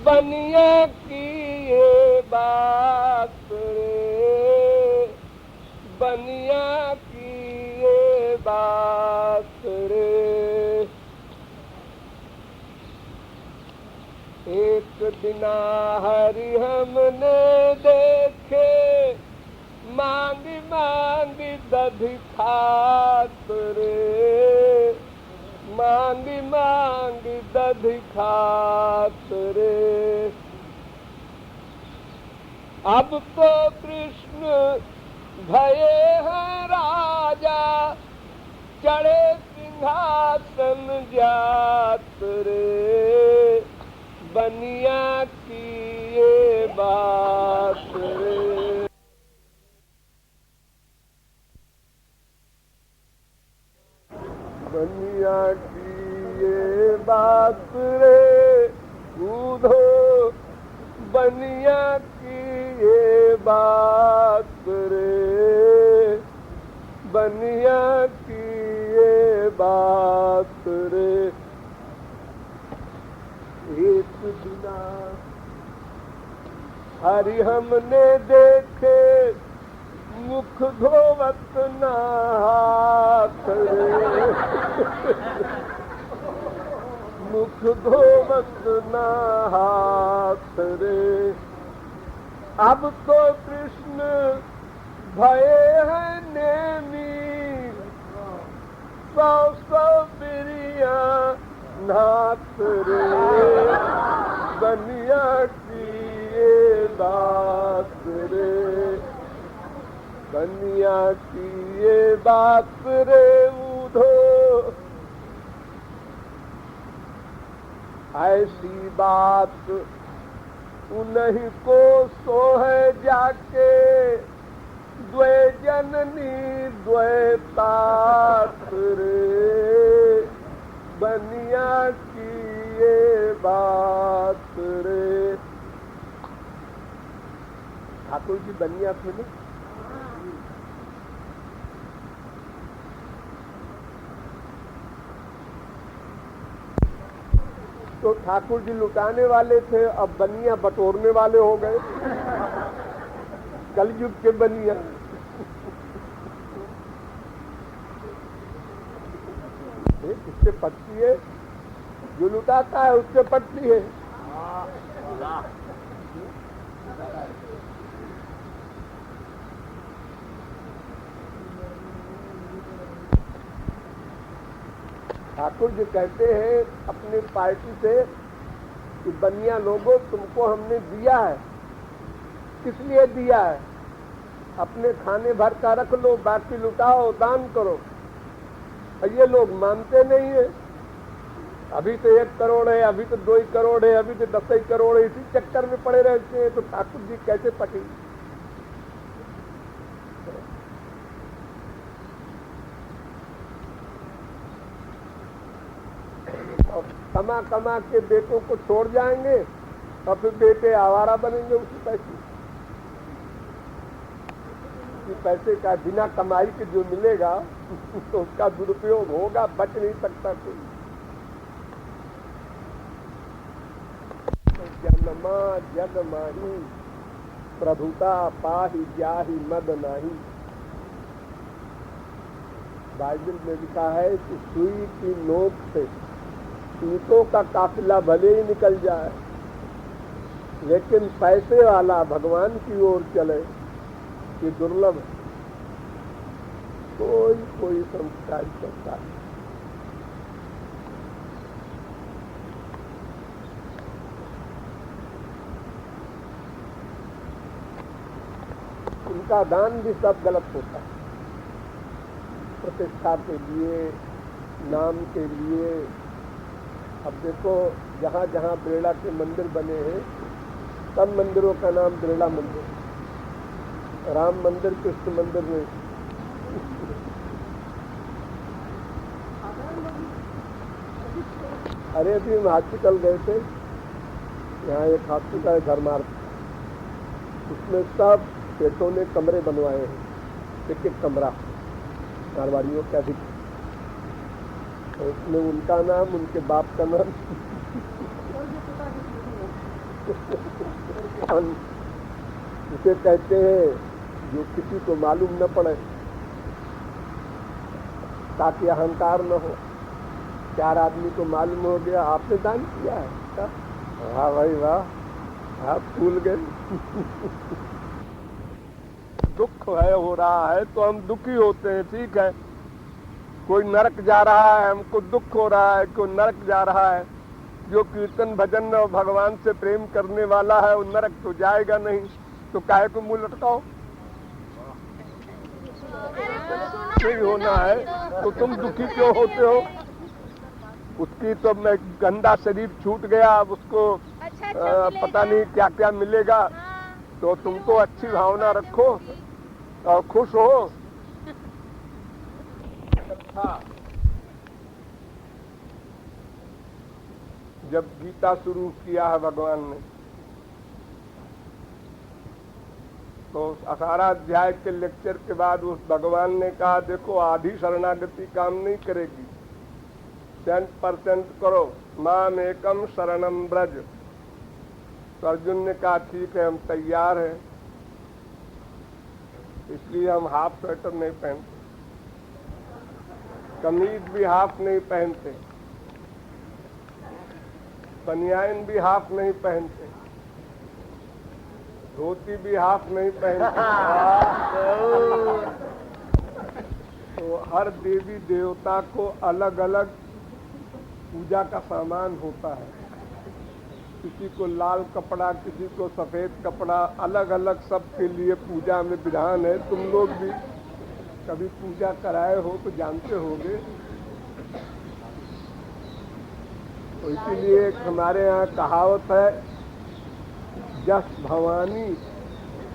बनिया की ये बात रे, बनिया की ये बात रे। एक दिना हरि हमने देखे, मांगी मांगी दधि खात रे, मांगी मांगी दधि खात रे। अब तो कृष्ण भये हैं राजा, चढ़े सिंहासन जात रे, बनिया की ये बात रे। बनिया की ये बात रे, कूदो बनिया की ये बात रे, बनिया की ये बात रे। एक दिना हरि हमने देखे, मुख धोवत ना हाथ रे, मुख धोवत ना हाथ रे। अब तो कृष्ण भये हैं नेमी, सौ सौ बिरिया नाथ रे, बनिया की ये बात रे, बनिया की ये बात रे। उधो ऐसी बात उन्हीं को सो है जाके, द्वे जननी द्वे तात रे, बनिया की ये बात रे। ठाकुर जी बनिया थे ना, तो ठाकुर जी लुटाने वाले थे, अब बनिया बटोरने वाले हो गए, कलयुग के बनिया। उससे पटती है, जो लुटाता है उससे पटती है। ठाकुर जी कहते हैं अपने पार्टी से कि बनिया लोगों, तुमको हमने दिया है, किस लिए दिया है? अपने खाने भर का रख लो, बाकी लुटाओ, दान करो। और ये लोग मानते नहीं है। अभी तो 1 करोड़ है, अभी तो 2 करोड़ है, अभी तो 10 करोड़ है, इसी चक्कर में पड़े रहते हैं। तो ठाकुर जी कैसे पटेंगे? कमा कमा के बेटों को छोड़ जाएंगे और फिर बेटे आवारा बनेंगे उसी पैसे कि पैसे का बिना कमाई के जो मिलेगा तो उसका दुरुपयोग होगा, बच नहीं सकता कोई। जन्मा जग माही, प्रभुता पाही जाही मद नाही। बाइबल में लिखा है कि सुई की नोक से ईंटों का काफिला भले ही निकल जाए, लेकिन पैसे वाला भगवान की ओर चले, ये दुर्लभ है। कोई संस्कार करता है। उनका दान भी सब गलत होता है, प्रतिष्ठा के लिए, नाम के लिए। अब देखो जहाँ जहाँ बिरला के मंदिर बने हैं, सब मंदिरों का नाम बिरला मंदिर, राम मंदिर, कृष्ण मंदिर में। अरे अभी हम हॉस्पिटल गए थे, यहाँ एक हॉस्पिटल है धर्मार्थ, उसमें सब सेठों ने कमरे बनवाए हैं, एक एक कमरा मारवाड़ियों के अधिक। उसमें उनका नाम, उनके बाप का नाम, इसे कहते हैं जो किसी को मालूम न पड़े, ताकि अहंकार न हो। 4 आदमी को मालूम हो गया आपने दान किया है, वाह भाई वाह, आप भूल गए। दुख है हो रहा है तो हम दुखी होते हैं, ठीक है। कोई नरक जा रहा है, हमको दुख हो रहा है, कोई नरक जा रहा है। जो कीर्तन भजन और भगवान से प्रेम करने वाला है वो नरक तो जाएगा नहीं, तो काहे को मुंह लटकाओ। नहीं होना है तो तुम दुखी क्यों होते हो। उसकी तो मैं गंदा शरीर छूट गया, अब उसको पता नहीं क्या क्या मिलेगा। तो तुम तो अच्छी भावना रखो और खुश हो। अच्छा, जब गीता शुरू किया है भगवान ने, तो 18 अध्याय के लेक्चर के बाद उस भगवान ने कहा देखो आधी शरणागति काम नहीं करेगी, 100% करो, माम एकम शरणम ब्रज। तो अर्जुन ने कहा ठीक है हम तैयार हैं। इसलिए हम हाफ स्वेटर नहीं पहनते, कमीज भी हाफ नहीं पहनते, बनियान भी हाफ नहीं पहनते, धोती भी हाफ नहीं पहनते। तो हर देवी देवता को अलग अलग पूजा का सामान होता है। किसी को लाल कपड़ा, किसी को सफेद कपड़ा, अलग अलग सबके लिए पूजा में विधान है। तुम लोग भी कभी पूजा कराए हो तो जानते होंगे। तो इसीलिए हमारे यहाँ कहावत है, जस भवानी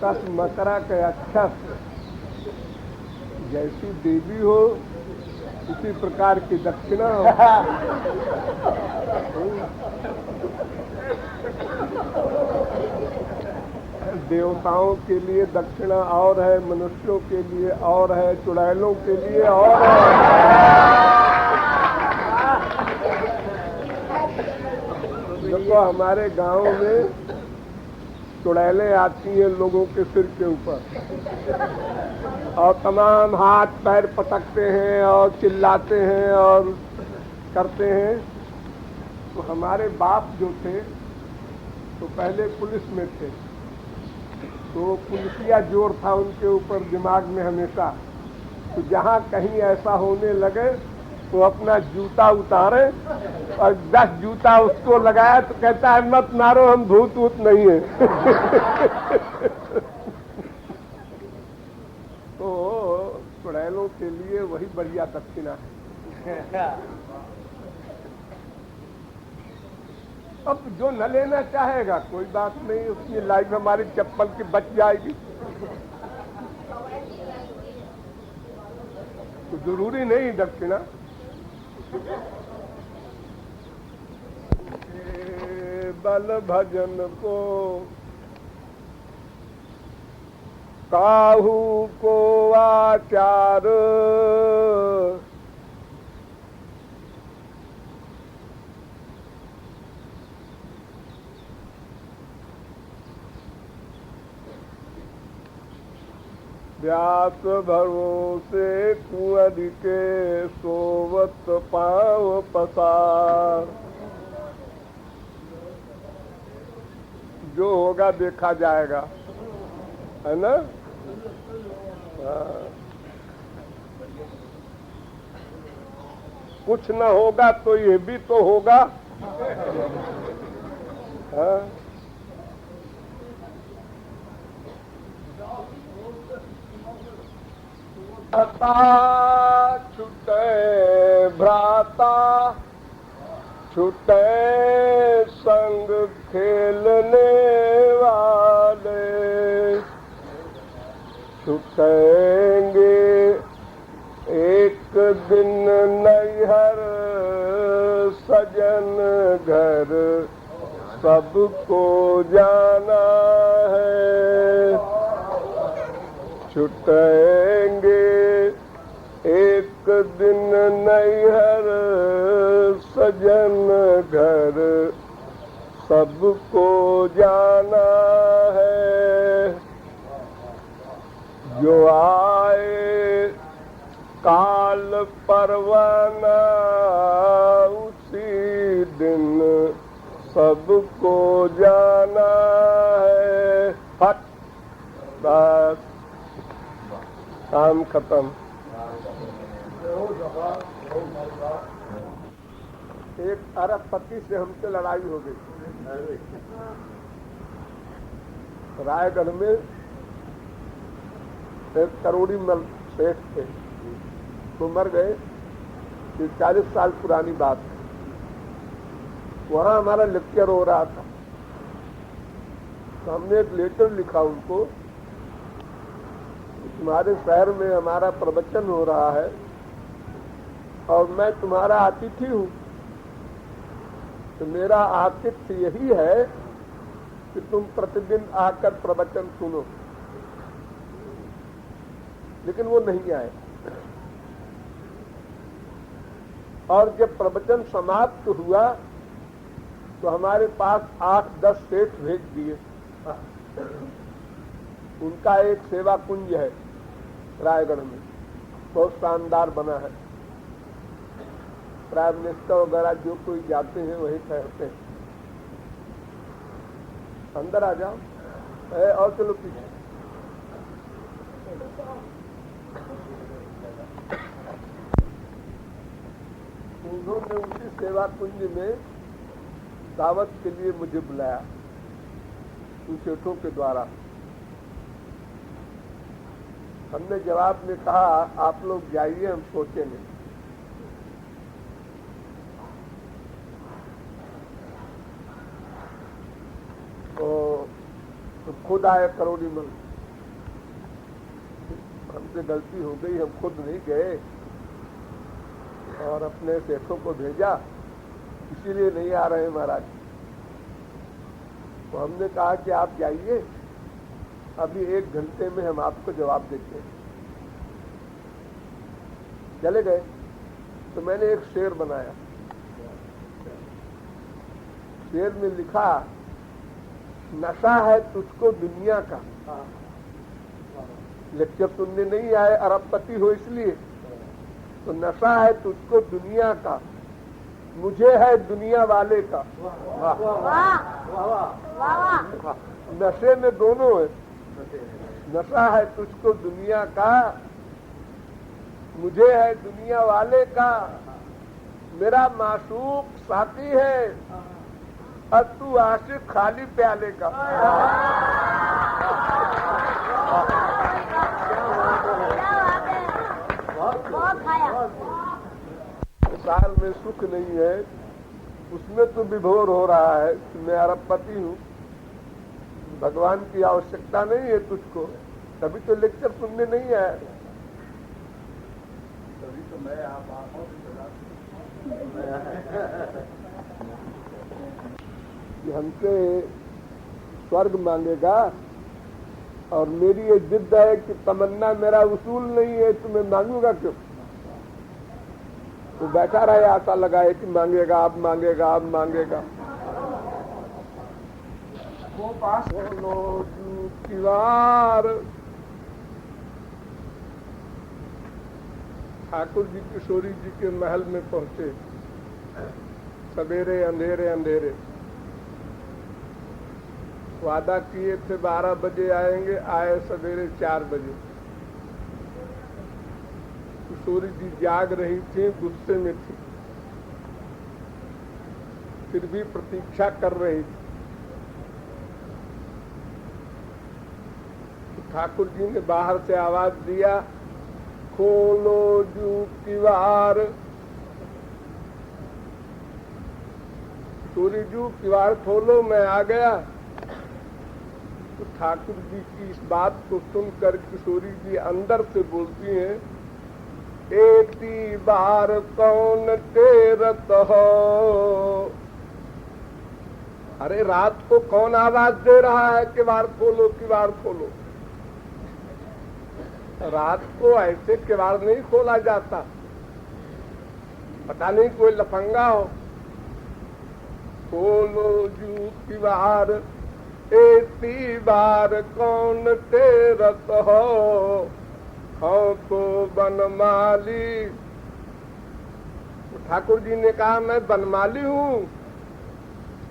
तस मकरा के अक्षस। जैसी देवी हो उसी प्रकार की दक्षिणा हो। देवताओं के लिए दक्षिणा और है, मनुष्यों के लिए और है, चुड़ैलों के लिए और है। देखो हमारे गांव में चुड़ैलें आती हैं लोगों के सिर के ऊपर और तमाम हाथ पैर पटकते हैं और चिल्लाते हैं और करते हैं। तो हमारे बाप जो थे तो पहले पुलिस में थे, तो पुलिसिया जोर था उनके ऊपर दिमाग में हमेशा। तो जहाँ कहीं ऐसा होने लगे तो अपना जूता उतारे और 10 जूता उसको लगाया तो कहता है मत मारो, हम भूत वूत नहीं है। तो चुड़ैलों के लिए वही बढ़िया दक्षिणा है। अब जो न लेना चाहेगा कोई बात नहीं, उसकी लाइफ हमारी चप्पल की बच जाएगी। तो जरूरी नहीं दक्षिणा। बल भजन को काहू को आचार, व्यास भरोसे कुंवर के सोवत पाँव पसार। जो होगा देखा जाएगा, है ना। कुछ न होगा तो ये भी तो होगा। हाँ? छुटे भ्राता छुटे संग खेलने वाले, छुटेंगे एक दिन नैहर सजन घर, सबको जाना है। छुटेंगे एक दिन नैहर सजन घर, सबको जाना है, जो आए काल परवाना उसी दिन सबको जाना है। हट, बस काम खत्म। एक अरबपति से हमसे लड़ाई हो गई रायगढ़ में। एक करोड़ी मल सेठ थे, तो मर गए। ये 40 साल पुरानी बात है। वहाँ हमारा लेक्चर हो रहा था, तो हमने एक लेटर लिखा उनको, तुम्हारे शहर में हमारा प्रवचन हो रहा है और मैं तुम्हारा अतिथि हूँ, तो मेरा आतिथ्य यही है कि तुम प्रतिदिन आकर प्रवचन सुनो। लेकिन वो नहीं आए, और जब प्रवचन समाप्त हुआ तो हमारे पास 8-10 सेठ भेज दिए। उनका एक सेवा कुंज है रायगढ़ में, बहुत शानदार बना है। प्राइम मिनिस्टर वगैरह जो कोई जाते हैं वही ठहरते हैं। अंदर आ जाओ, और चलो पीछे। उन्होंने उसी सेवा कुंज में दावत के लिए मुझे बुलाया, उन सेठों के द्वारा। हमने जवाब में कहा, आप लोग जाइए, हम सोचेंगे। तो खुद आए करोड़ी मल। हमसे गलती हो गई, हम खुद नहीं गए और अपने सेठों को भेजा, इसीलिए नहीं आ रहे महाराज। तो हमने कहा कि आप जाइए, अभी 1 घंटे में हम आपको जवाब देते हैं। चले गए। तो मैंने एक शेर बनाया। शेर में लिखा, नशा है तुझको दुनिया का। लेक्चर सुनने नहीं आए, अरबपति हो इसलिए। तो नशा है तुझको दुनिया का, मुझे है दुनिया वाले का। नशे में दोनों है। नशा है तुझको दुनिया का, मुझे है दुनिया वाले का। मेरा माशूक साथी है और तू आशिक खाली प्याले का। संसार में सुख नहीं है, उसमें तो विभोर हो रहा है कि मैं अरबपति हूँ, भगवान की आवश्यकता नहीं है तुझको। तभी तो लेक्चर सुनने नहीं आया। तभी तो मैं आप हमसे स्वर्ग मांगेगा, और मेरी ये जिद है कि तमन्ना मेरा उसूल नहीं है, तो मैं मांगूंगा क्यों? तो बैठा रहे, आशा लगाए कि मांगेगा, अब मांगेगा, अब मांगेगा। वो पास किवार ठाकुर जी किशोरी जी के महल में पहुंचे। सवेरे अंधेरे अंधेरे वादा किए थे 12 बजे आएंगे, आए सवेरे 4 बजे। किशोरी जी जाग रही थी, गुस्से में थी, फिर भी प्रतीक्षा कर रही थी। ठाकुर जी ने बाहर से आवाज दिया, खोलो जू किवार। किशोरी जू किवार खोलो, मैं आ गया। तो ठाकुर जी की इस बात को सुनकर किशोरी जी अंदर से बोलती हैं, एती बार कौन तेरत हो। अरे रात को कौन आवाज दे रहा है किवाड़ खोलो, किवाड़ खोलो। रात को ऐसे किवाड़ नहीं खोला जाता, पता नहीं कोई लफंगा हो। खोलो जू की बार एती बार कौन तेरत हो तो बनमाली। ठाकुर जी ने कहा मैं बनमाली हूँ,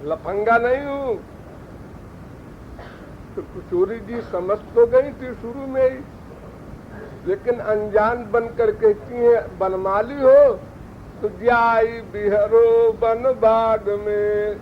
लफंगा नहीं हूँ। तो किशोरी जी समझ तो गई थी शुरू में ही, लेकिन अनजान बनकर कहती है बनमाली हो तो जाई बिहरो बन बाग में।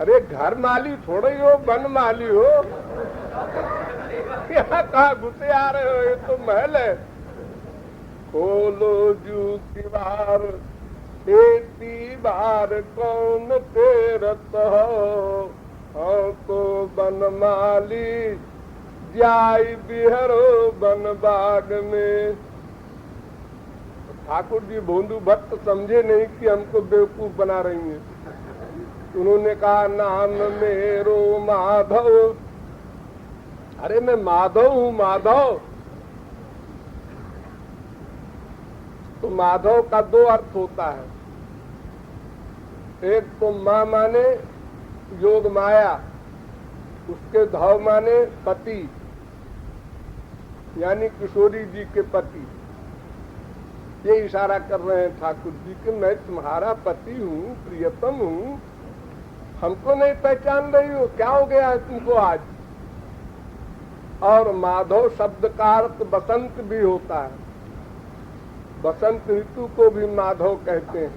अरे घर माली थोड़े हो, बन माली हो। यहाँ कहाँ घुसे आ रहे हो, ये तो महल है। खोलो जू की बार एती बार कौन तेरत हो तो बनमाली जाई बिहरो बन बाग में। ठाकुर जी भोंदू भट्ट समझे नहीं कि हमको बेवकूफ बना रही हैं। उन्होंने कहा नाम मेरो माधव। अरे मैं माधव हूँ, माधव। तो माधव का दो अर्थ होता है, एक तो माँ माने योग माया, उसके धव माने पति, यानी किशोरी जी के पति। ये इशारा कर रहे हैं ठाकुर जी कि मैं तुम्हारा पति हूँ, प्रियतम हूँ, हमको नहीं पहचान रही हो, क्या हो गया है तुमको आज। और माधव शब्द का अर्थ बसंत भी होता है, बसंत ऋतु को भी माधव कहते हैं।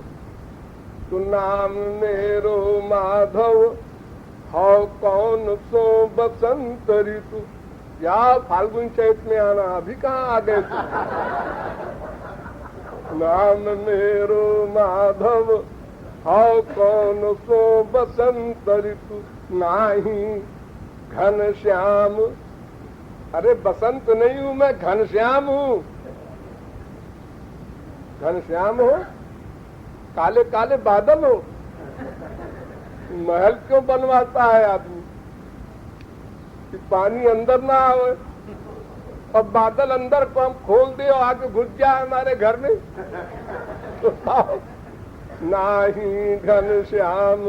तो नाम मेरो माधव हो कौन सो बसंत ऋतु। या फाल्गुन चैत में आना, अभी कहाँ आ गए थे। नाम मेरो माधव हो कौन सो बसंत ऋतु नाही घन श्याम। अरे बसंत नहीं हूँ मैं, घन श्याम हूँ। घन श्याम हो, काले काले बादल हो। महल क्यों बनवाता है आदमी कि पानी अंदर ना आवे और बादल अंदर को हम खोल दे और आके घुस जाए हमारे घर में। तो नाही घन श्याम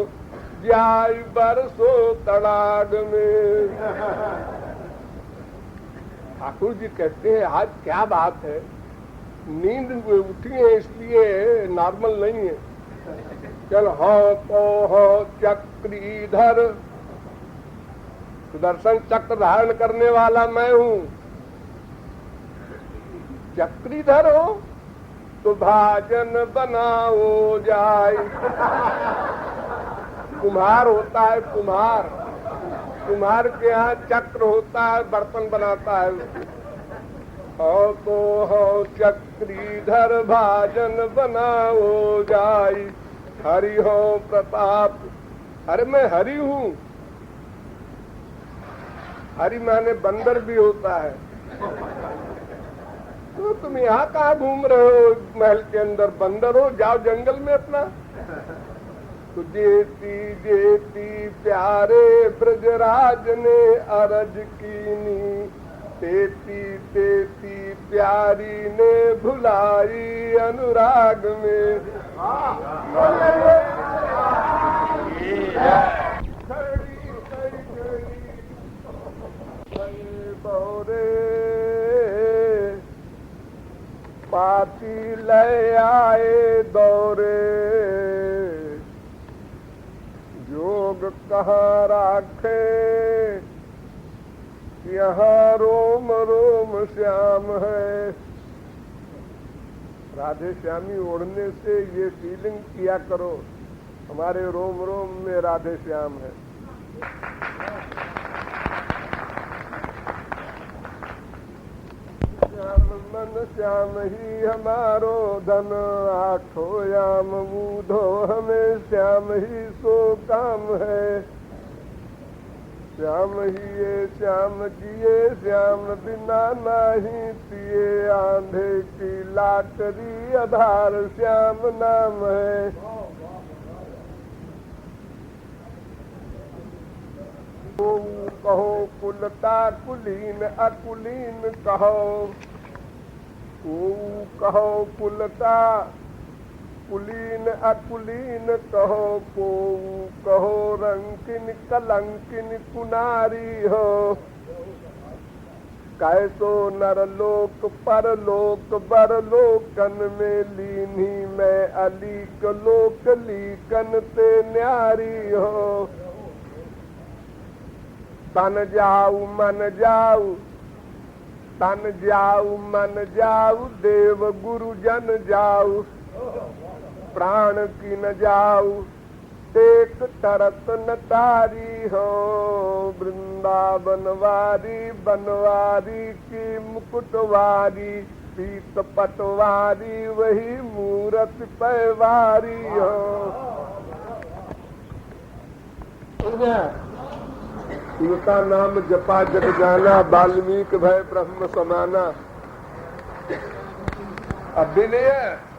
जाय बरसो तड़ाग में। ठाकुर जी कहते हैं आज क्या बात है, नींद उठी है इसलिए नॉर्मल नहीं है। चल हो तो हो चक्रीधर, सुदर्शन चक्र धारण करने वाला मैं हूँ। चक्रीधर हो तो भाजन बनाओ जाए। कुम्हार होता है, कुम्हार, कुम्हार के यहाँ चक्र होता है, बर्तन बनाता है। हो तो हो चक्रीधर भाजन बनाओ जाई, हरि हो प्रताप। अरे मैं हरि हूँ। हरि माने बंदर भी होता है। तो तुम यहाँ कहाँ घूम रहे हो महल के अंदर, बंदर हो, जाओ जंगल में अपना। तो जेती जेती प्यारे ब्रजराज ने अरज कीनी, तेती तेती प्यारी ने भुलाई अनुराग में। बौरे पाती ले आए दौरे, जोग कहाँ राखे यहाँ रोम रोम श्याम है। राधे श्यामी ओढ़ने से ये फीलिंग किया करो, हमारे रोम रोम में राधे श्याम है। श्याम मन श्याम ही हमारो धन, आठो याम बूधो हमें श्याम ही सो काम है। श्याम ही ये श्याम जिए श्याम बिना नहीं पिए, आंधे की लाटरी आधार श्याम नाम है। कहो कुलता कुलीन अकुलीन कहो, कहो कुलता कुलीन अकुलीन कहो को, कहो रंकिन कलंकिन कुनारी हो। कैसो नरलोक परलोक बरलोकन में लीनी मैं अलीक लोक लीकन ते न्यारी हो। तन जाऊ मन जाऊ, तन जाऊ मन जाऊ, देव गुरु जन जाऊ, प्राण की न जाऊ, एक तरत न तारी हो। वृंदावन वारी बनवारी की मुकुटवारी, पीत पटवारी वही मूरत पैवारी हो। उनका नाम जपा जग जाना, वाल्मीकि भय ब्रह्म समाना। अब भी नहीं है।